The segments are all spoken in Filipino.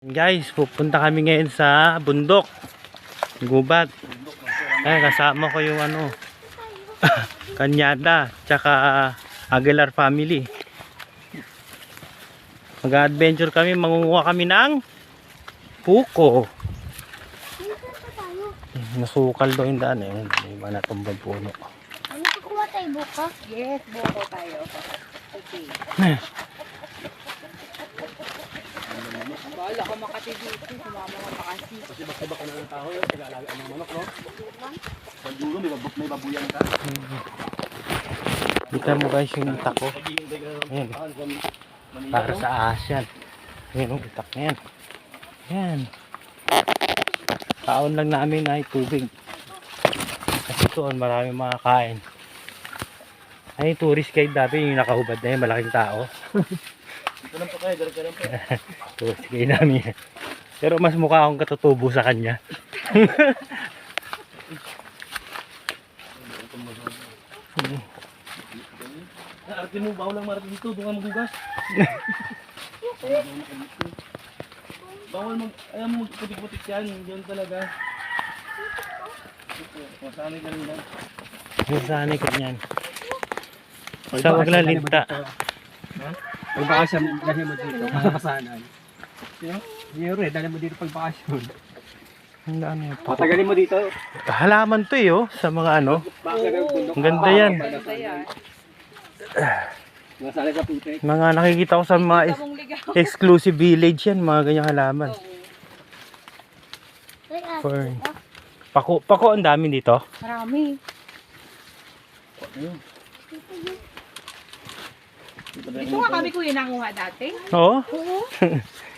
Guys, pupunta kami ngayon sa bundok, gubat. Ay, kasama ko yung Kanyada, tsaka Aguilar family. Mag-adventure kami, mangunguha kami ng puko. Nasukal doon yung daan eh. May mga natumbang puno. Ano kukuha tayo buko? Yes, buko tayo. Okay. Bahala ko makati dito. Sumama ka makasi. Kasi baka ka na ng tao yun. Taga-alagaan ng manok, no? Sa dulo, may babuyan ka. Kita mo guys yung itak ko. Ayan. Para sa Asian. Ayan yung itak na yan. Ayan. Kaon lang namin ay tubig. Kasi doon maraming makakain. Ay, tourist guide dati yung nakahubad na yun, malaking tao. Dito lang po kayo, dito lang po. Tourist guide namin. Pero mas mukha akong katutubo sa kanya. Arte mo, bawal lang marating dito. Doon ka magugas. Bawal ayaw mo magputik-putik yan. Diyan talaga. Masanay ka rin lang. Masanay ko yan. Sa wag na linta. Pagbakasyon, dali mo dito. Masanay. Yuri, dali mo dito pagbakasyon. Ano yan? Patagalin mo dito. Halaman to eh, oh, sa mga ano. Ang ganda yan. Masanay ka putik. Mga nakikita ko sa mga exclusive village yan, mga ganyang halaman. Fern. Pako ang dami dito. Marami. Dito nga kami kuya nanguha dati. Oo. Oo.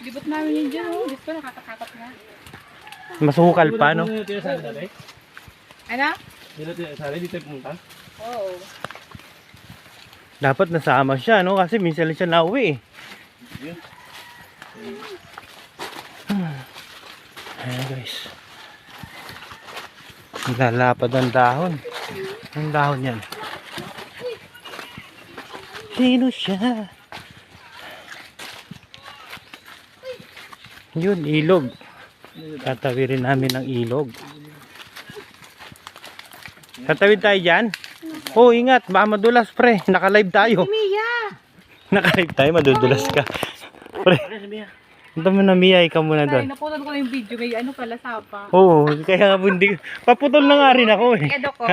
Libot namin yun dyan. Oh. Dito nakakatakot nga. Masukal pa, no? Dito yung sali dali. Ano? Dito yung sali, dito yung pumunta. Oo. Dapat nasama siya, no? Kasi minsan lang siya nauwi eh. Ayan guys. Lalapad ang dahon. Ang dahon yan. Sino siya? Yun, ilog. Tatawirin namin ng ilog. Tatawid tayo dyan? Oh, ingat. Baka madulas, pre. Naka-live tayo. Mia! Naka-live tayo, madudulas ka. Pre. Ito mo na, Mia. Ikaw muna Ay, doon. napunan ko na yung video. May ano pala, sapa. Oo, kaya nga bundi. Paputol na nga rin ako eh. Edo ko.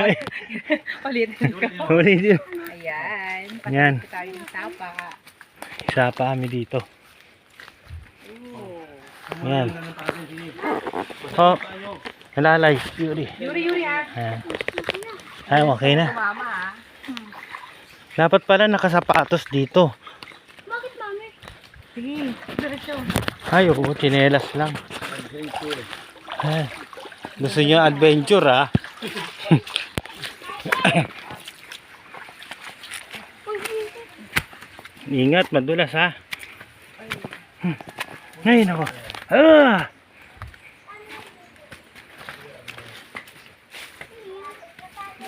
Palitin ko. Ulitin. Ayan. Yan. Pati tayo yung sapa. Isa pa kami dito. Ayan. Oh, nalalay. Yuri. Yuri ha. Ayan. Ay, okay na. Mama ha. Dapat pala nakasapatos dito. Bakit mami? Sige, diretso. Ay, oo, tsinelas lang. Ay, gusto niyo adventure ha? Ingat, madulas ha. Ay, nako. Ah!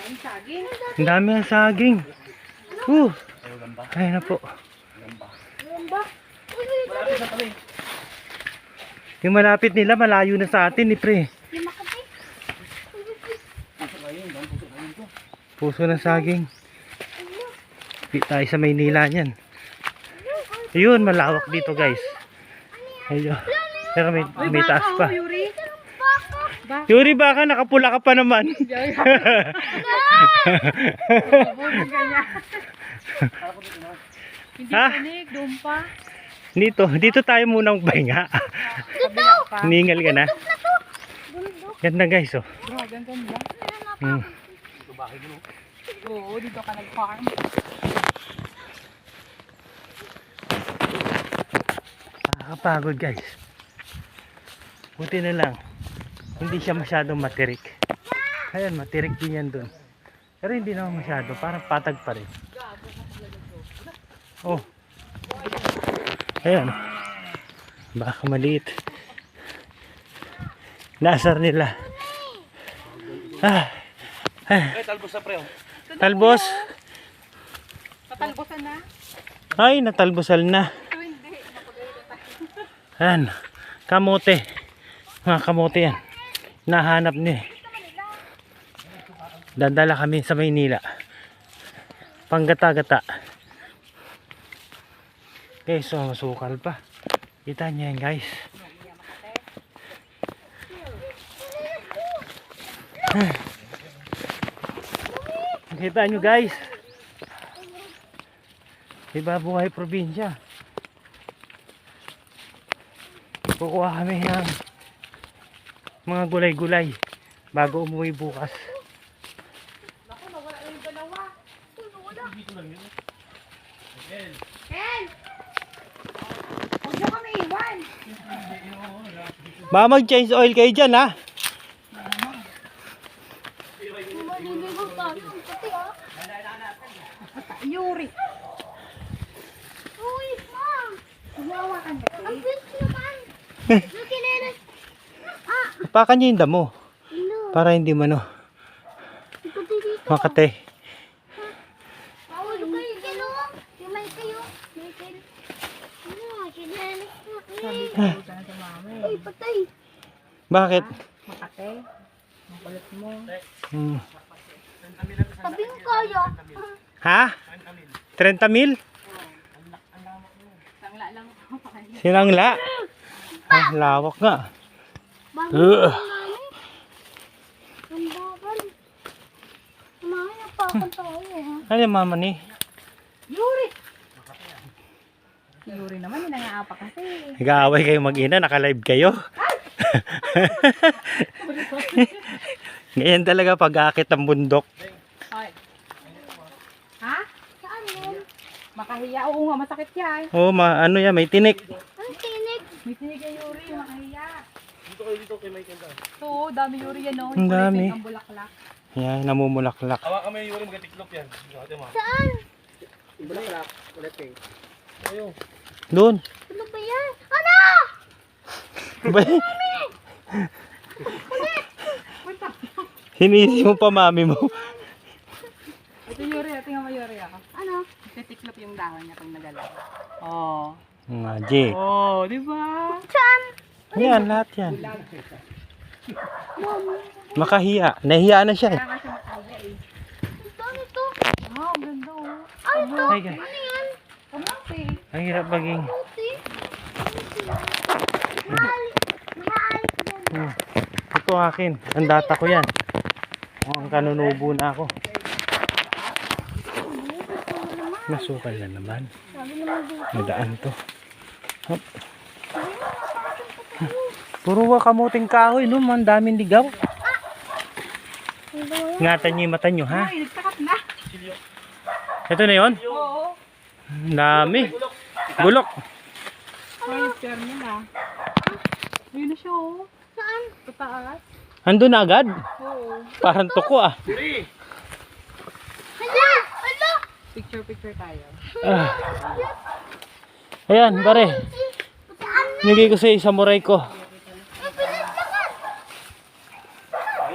Ang saging. Ang dami ng saging. Ay na po. Yung malapit nila, malayo na sa atin ni pre. Puso ng saging. Di tayo sa Maynila niyan. Ayun, malawak dito guys. Ayun. Pero may taas pa. Yuri. Yuri, baka nakapula ka pa naman. Hindi Ha? panik, doon pa. Dito tayo muna magpahinga. Hiningal ka na. Ganda guys, oh. Grabe, ang ganda. Hmm. Oo, dito ka nag-farm. Nakakapagod guys. Buti na lang. Hindi siya masyadong matirik. Ayan, matirik din yan dun. Pero hindi naman masyado. Parang patag pa rin. Oh. Ayan. Baka maliit. Nasar nila. Ah. Ay, talbos sa preo. Talbos. Tatalbosan na. Ay, natalbosal na. Ito hindi. Ayan. kamote. Mga kamote yan. Nahanap ni. Dadala kami sa Maynila. Panggata-gata. Okay, so masukal pa. Kita niyo yan guys. Kita nyo guys. Iba buhay probinsya. Kukuha kami ng mga gulay-gulay bago umuwi bukas. Huwag mo kami iwan. Baka mag-change oil kayo dyan ha. Maliligo tayo. Pati ah. Yuri. Uy, ma'am. Gawa ka na. Ang bilis naman. Yung kinelas. Pakan nyo yung damo Ano? para hindi mano Ikuti dito. makate. Bawal kayo gano'n. Yung may kayo. May kayo. Ano? Kinelas na. Sabi ko sana sa mami. Uy, patay. Bakit? Makate. Makulit mo. Sabi mo kaya. Ha? 30,000? Sangla lang. Sinangla? Ah, lawak nga. Bago namin. Ang bakal. Kumain na pa ako tayo ha. Ano yung mama ni? Yuri. Yuri naman, yun ang aapa kasi. Nag-aaway kayo mag-ina, naka-live kayo. Ngayon talaga pag-aakit ng bundok. Ay. Ha? Saan yun? Makahiya. Oo nga, masakit yan. Oh, ano yan, may tinik. Ang tinig. May tinig kay Yuri, makahiya. Dito kay Mike. Ito, dami Yuri yan, no? Ang dami. Ang bulaklak. Yan, namumulaklak. Awa kami yung Yuri magatiklop yan. Ate mo. Saan? Bulaklak, ulit eh. Doon. Ano ba yan? Ano? Hinisi mo pa mami mo. Ito Yuri, tingnan mo Yuri ako. Ano? Titiklop yung dahon niya pag nagalaw. Oh. Magic. Oh, di ba? Saan? Yan, lahat yan. Makahiya. Nahiya na siya eh. Kaya kasi makahiya eh. Ito, ito. Wow, ang ganda oh. Ay, ito. Ay, guys. Ano yan? Kamati. Ang hirap maging. Puti. Mahal. Mahal. Ito akin. Ang data ko yan. Oh, ang kanunubo na ako. Masukal na naman. Sabi naman dito. Nadaan to. Hop. Puro kamuting kahoy, no? Ang daming ligaw. Ingatan nyo yung mata nyo, ha? Ay, nagtakat na. Ito na yun? Oo. Ang dami. Gulok. Ay, share mo na. Ayun na siya oh. Saan? Pataas. Andun na agad. Oo. Parang tuko ah. Hala! Hala! Picture tayo. Ah. Ayan, pare. Saan? Nigay ko sa samurai ko.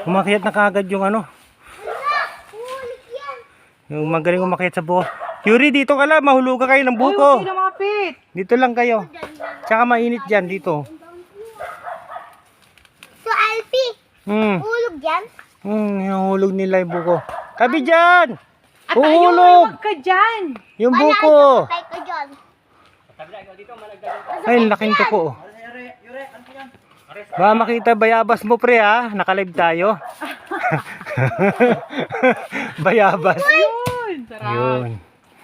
Umakyat na kagad yung ano. Ulit yan. Yung magaling umakyat sa buko. Yuri, dito ka lang. Mahulugan kayo ng Ay, buko. huwag lumapit. Dito lang kayo. Tsaka mainit dyan dito. So, Alpi, ulog yan? Hinahulog nila yung buko. Tabi dyan! At Uhulog! huwag ka dyan. Yung buko! Patay ka dyan. Ay, laking tuko. Baka makita bayabas mo pre ha. Nakalive tayo. Bayabas. Yun. Sarap. Yun.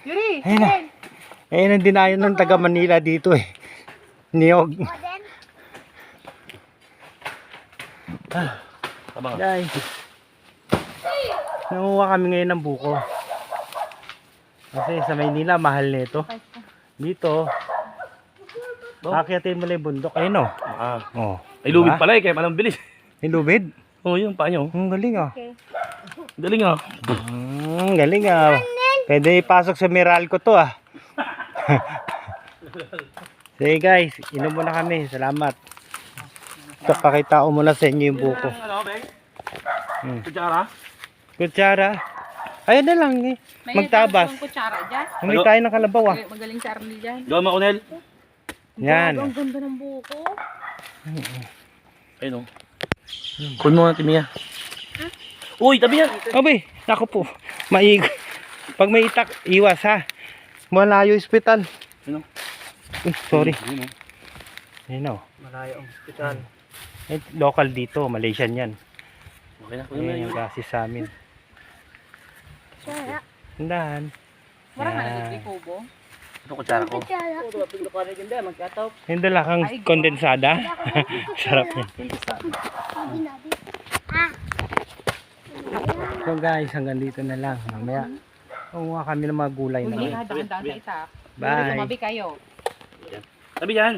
Yuri, Ayun na. Ayun ang dinayon ng taga Manila dito eh. Niyog. O, then, Guys. Nanguha kami ngayon ng buko. Kasi sa Maynila mahal nito. Dito. Akyatin mo lang yung bundok. Ayun o. Oh. Ay, lubid pala eh, kaya malang bilis. Nilubid. Oo, yun, pa nyo. Ang galing ah. Galing ah. Galing ah. Pwede ipasok sa Meralco to ah. Sige guys, inom muna kami. Salamat. Ito, pakita ko muna sa inyo yung buko. Ano, Beng? Kutsara? Kutsara. Ayun na lang eh. Magtabas. May kutsara dyan. Humingi tayo ng kalabaw ah. Magaling si Arlie dyan. Gawa mo, Kunel. Yan. Ang ganda ng buko. Ayun o. Kunin mo nga, Timiya. Uy, tabi yan. Abay, naku po. Maig. Pag may itak, iwas ha. Malayo hospital. Ayun o. Uy, sorry. Ayun o. Ayun o. Malayo ang hospital. Eh, local dito, Malaysian yan. Okay na, kunin mo na Ayan yun. yung gasis sa amin. Tsara. Tandaan. Marang Yan. halagot ni Kubo. Ito kutsara ko. Tsara. Yung dala kang kondensada. Sarap yan. Sabi natin. Ah. So guys, hanggang dito na lang. Mamaya, kumuha kami ng mga gulay Uy, naman. dahan-dahan sa itak. Bye. Tumabi kayo. Tabi yan.